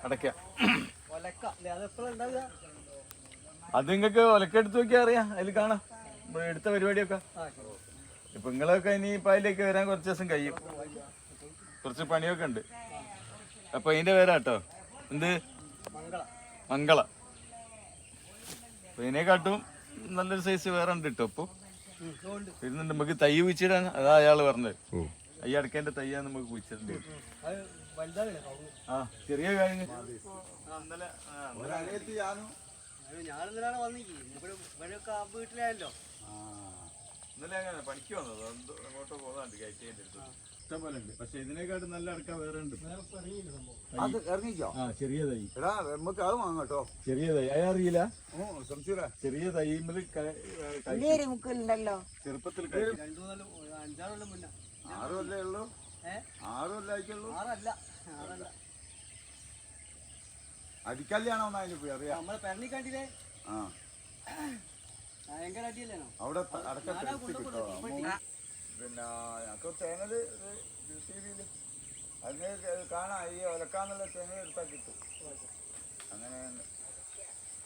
അടയ്ക്ക അത് നിങ്ങക്ക് ഒലക്കെടുത്ത് നോക്കിയാ അറിയാം, അതിൽ കാണാം എടുത്ത പരിപാടിയൊക്കെ. ഇപ്പൊ നിങ്ങളൊക്കെ ഇനിയിപ്പോ അതിലേക്ക് വരാൻ കുറച്ച് ദിവസം കഴിയും, കുറച്ച് പണിയൊക്കെ ഉണ്ട്. അപ്പൊ ഇതിന്റെ പേരാട്ടോ എന്ത്, മംഗള. അപ്പൊ ഇതിനെക്കാട്ടും നല്ലൊരു സൈസ് വേറെ ഉണ്ട് കേട്ടോ. അപ്പൊ വരുന്നുണ്ട് നമുക്ക് തൈ കുഴിച്ചിടാൻ, അതാ അയാള് പറഞ്ഞത്. ഈ അടക്കേന്റെ തയ്യാ നമുക്ക് കുഴിച്ചിട്ടുണ്ട്. ആ ചെറിയ കാര്യങ്ങൾ ഇന്നലെ അങ്ങനെ പണിക്ക് വന്നത്, അങ്ങോട്ടോ പോകാണ്ട് കയറ്റേന്റെ ഇഷ്ടം പോലെ ഉണ്ട്. പക്ഷെ ഇതിനെക്കാട്ടും നല്ല അടക്ക വേറെ ഉണ്ട്. ചെറിയ തൈ ചെറിയ തൈ അറിയില്ല, ചെറിയ തൈമില് ചെറുപ്പത്തിൽ അടിക്കല്യാണോ അറിയാം അവിടെ അടക്ക കിട്ടോ. പിന്നെ ഞങ്ങൾക്ക് തേങ്ങല് ടിവിയില് അതിന് കാണാം, ഈ ഒലക്കാന്നുള്ള തേങ്ങ എടുത്താൽ കിട്ടും. അങ്ങനെ